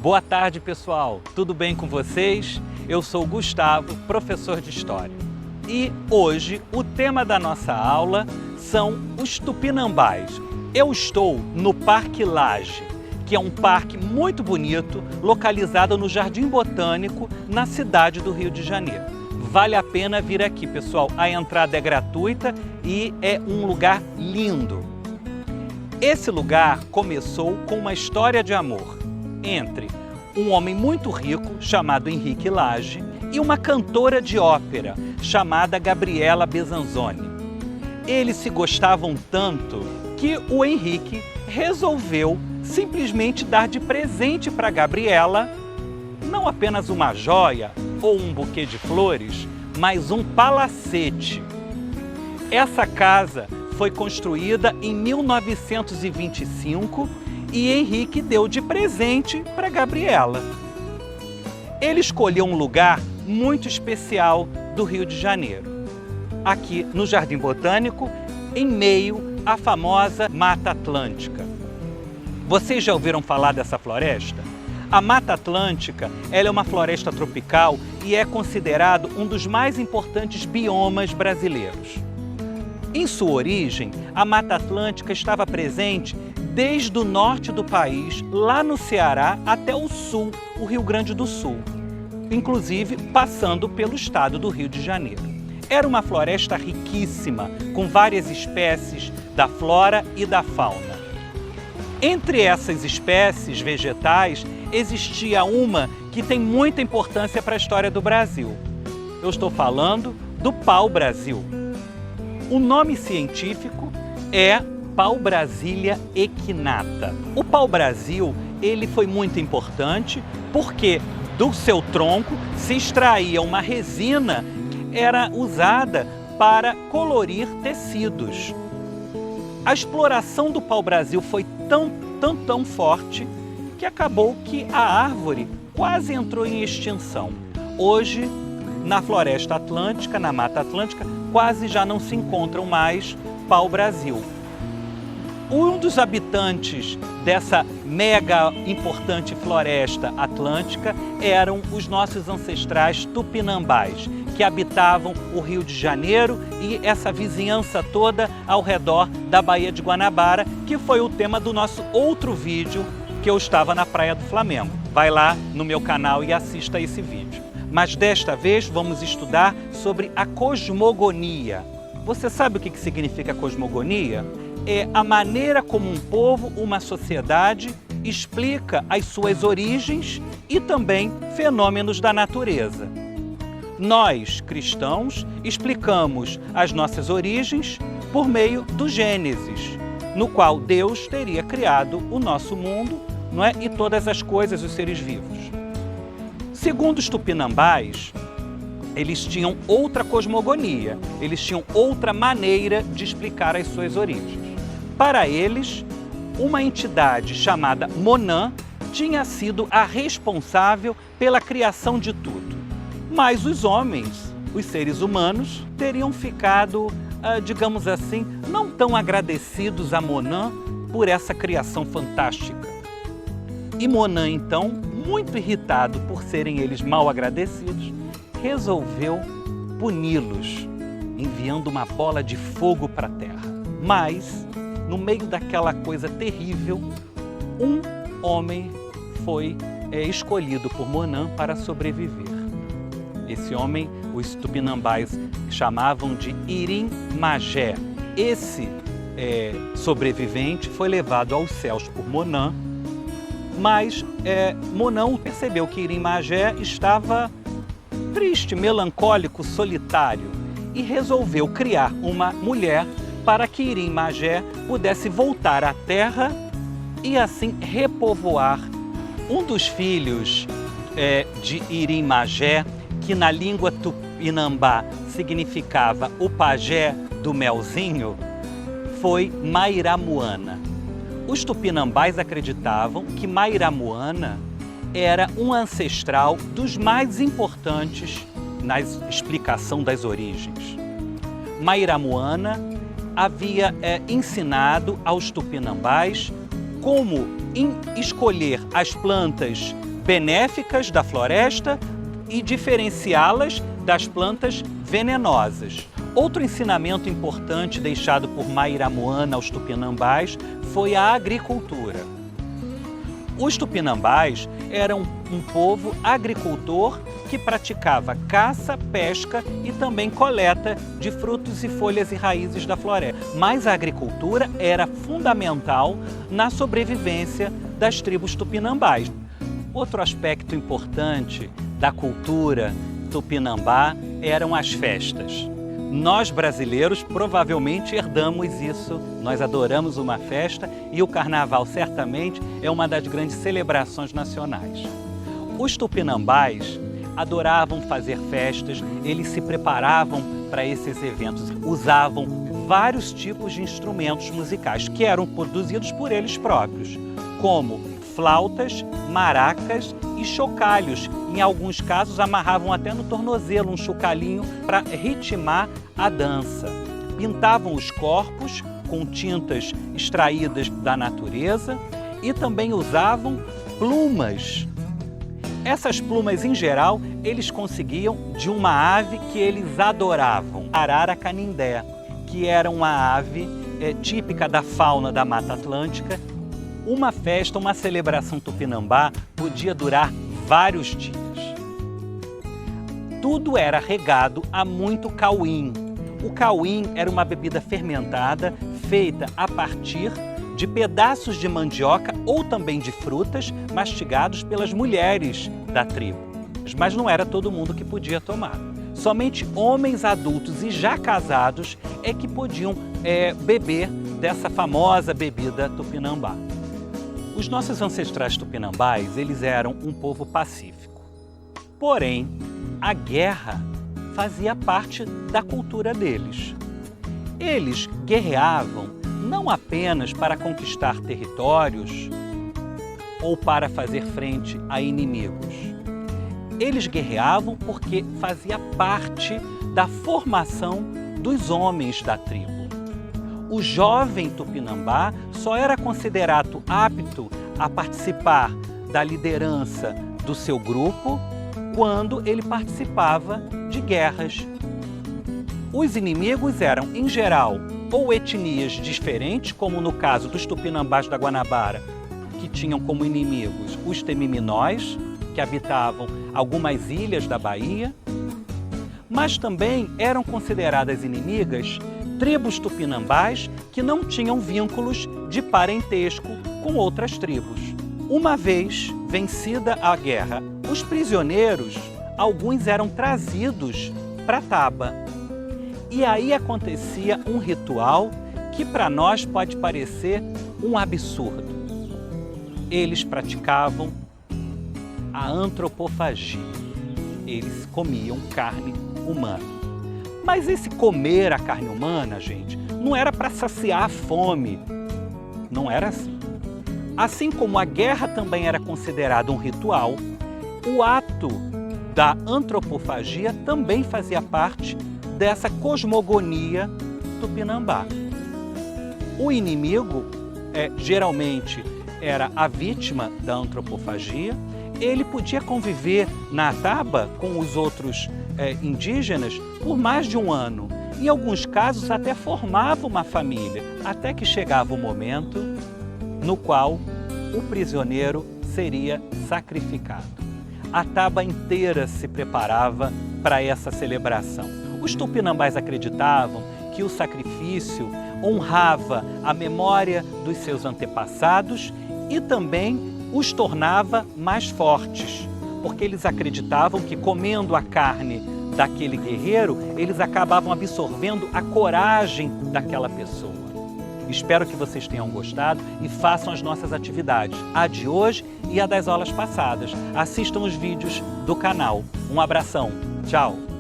Boa tarde, pessoal. Tudo bem com vocês? Eu sou o Gustavo, professor de História. E hoje o tema da nossa aula são os tupinambás. Eu estou no Parque Lage, que é um parque muito bonito, localizado no Jardim Botânico, na cidade do Rio de Janeiro. Vale a pena vir aqui, pessoal. A entrada é gratuita e é um lugar lindo. Esse lugar começou com uma história de amor entre um homem muito rico, chamado Henrique Lage, e uma cantora de ópera, chamada Gabriela Besanzoni. Eles se gostavam tanto que o Henrique resolveu simplesmente dar de presente para Gabriela não apenas uma joia ou um buquê de flores, mas um palacete. Essa casa foi construída em 1925 e Henrique deu de presente para Gabriela. Ele escolheu um lugar muito especial do Rio de Janeiro, aqui no Jardim Botânico, em meio à famosa Mata Atlântica. Vocês já ouviram falar dessa floresta? A Mata Atlântica, ela é uma floresta tropical e é considerado um dos mais importantes biomas brasileiros. Em sua origem, a Mata Atlântica estava presente desde o norte do país, lá no Ceará, até o sul, o Rio Grande do Sul, inclusive passando pelo estado do Rio de Janeiro. Era uma floresta riquíssima, com várias espécies da flora e da fauna. Entre essas espécies vegetais, existia uma que tem muita importância para a história do Brasil. Eu estou falando do pau-brasil. O nome científico é Pau-Brasilia equinata. O pau-brasil, ele foi muito importante porque do seu tronco se extraía uma resina que era usada para colorir tecidos. A exploração do pau-brasil foi tão forte que acabou que a árvore quase entrou em extinção. Hoje, na Floresta Atlântica, na Mata Atlântica, quase já não se encontram mais pau-brasil. Um dos habitantes dessa mega importante floresta atlântica eram os nossos ancestrais tupinambás, que habitavam o Rio de Janeiro e essa vizinhança toda ao redor da Baía de Guanabara, que foi o tema do nosso outro vídeo que eu estava na Praia do Flamengo. Vai lá no meu canal e assista esse vídeo. Mas desta vez vamos estudar sobre a cosmogonia. Você sabe o que significa cosmogonia? É a maneira como um povo, uma sociedade, explica as suas origens e também fenômenos da natureza. Nós, cristãos, explicamos as nossas origens por meio do Gênesis, no qual Deus teria criado o nosso mundo, não é? E todas as coisas, os seres vivos. Segundo os tupinambás, eles tinham outra cosmogonia, eles tinham outra maneira de explicar as suas origens. Para eles, uma entidade chamada Monã tinha sido a responsável pela criação de tudo. Mas os homens, os seres humanos, teriam ficado, digamos assim, não tão agradecidos a Monã por essa criação fantástica. E Monã, então, muito irritado por serem eles mal agradecidos, resolveu puni-los, enviando uma bola de fogo para a terra. Mas, no meio daquela coisa terrível, um homem foi escolhido por Monã para sobreviver. Esse homem, os tupinambás chamavam de Irim Magé. Esse sobrevivente foi levado aos céus por Monã, mas Monã percebeu que Irim Magé estava triste, melancólico, solitário e resolveu criar uma mulher para que Irim Magé pudesse voltar à terra e assim repovoar. Um dos filhos de Irim Magé, que na língua tupinambá significava o pajé do melzinho, foi Mairamuana. Os tupinambás acreditavam que Mairamuana era um ancestral dos mais importantes na explicação das origens. Mairamuana havia ensinado aos tupinambás como escolher as plantas benéficas da floresta e diferenciá-las das plantas venenosas. Outro ensinamento importante deixado por Maira Moana aos tupinambás foi a agricultura. Os tupinambás eram um povo agricultor que praticava caça, pesca e também coleta de frutos e folhas e raízes da floresta. Mas a agricultura era fundamental na sobrevivência das tribos tupinambás. Outro aspecto importante da cultura tupinambá eram as festas. Nós brasileiros provavelmente herdamos isso. Nós adoramos uma festa e o carnaval certamente é uma das grandes celebrações nacionais. Os tupinambás adoravam fazer festas, eles se preparavam para esses eventos, usavam vários tipos de instrumentos musicais que eram produzidos por eles próprios, como flautas, maracas e chocalhos. Em alguns casos amarravam até no tornozelo um chocalhinho para ritmar a dança. Pintavam os corpos com tintas extraídas da natureza e também usavam plumas. Essas plumas, em geral, eles conseguiam de uma ave que eles adoravam, a arara canindé, que era uma ave típica da fauna da Mata Atlântica. Uma festa, uma celebração tupinambá podia durar vários dias. Tudo era regado a muito cauim. O cauim era uma bebida fermentada feita a partir de pedaços de mandioca ou também de frutas mastigados pelas mulheres da tribo. Mas não era todo mundo que podia tomar. Somente homens adultos e já casados é que podiam beber dessa famosa bebida tupinambá. Os nossos ancestrais tupinambás, eles eram um povo pacífico. Porém, a guerra fazia parte da cultura deles. Eles guerreavam não apenas para conquistar territórios ou para fazer frente a inimigos. Eles guerreavam porque fazia parte da formação dos homens da tribo. O jovem tupinambá só era considerado apto a participar da liderança do seu grupo quando ele participava de guerras. Os inimigos eram, em geral, ou etnias diferentes, como no caso dos tupinambás da Guanabara, que tinham como inimigos os temiminós, que habitavam algumas ilhas da Bahia, mas também eram consideradas inimigas tribos tupinambás que não tinham vínculos de parentesco com outras tribos. Uma vez vencida a guerra, os prisioneiros, alguns eram trazidos para Taba. E aí acontecia um ritual que para nós pode parecer um absurdo. Eles praticavam a antropofagia. Eles comiam carne humana. Mas esse comer a carne humana, gente, não era para saciar a fome. Não era assim. Assim como a guerra também era considerada um ritual, o ato da antropofagia também fazia parte dessa cosmogonia tupinambá. O inimigo, geralmente, era a vítima da antropofagia. Ele podia conviver na Taba com os outros indígenas por mais de um ano. Em alguns casos, até formava uma família, até que chegava o momento no qual o prisioneiro seria sacrificado. A Taba inteira se preparava para essa celebração. Os tupinambás acreditavam que o sacrifício honrava a memória dos seus antepassados e também os tornava mais fortes, porque eles acreditavam que comendo a carne daquele guerreiro, eles acabavam absorvendo a coragem daquela pessoa. Espero que vocês tenham gostado e façam as nossas atividades, a de hoje e a das aulas passadas. Assistam os vídeos do canal. Um abração. Tchau!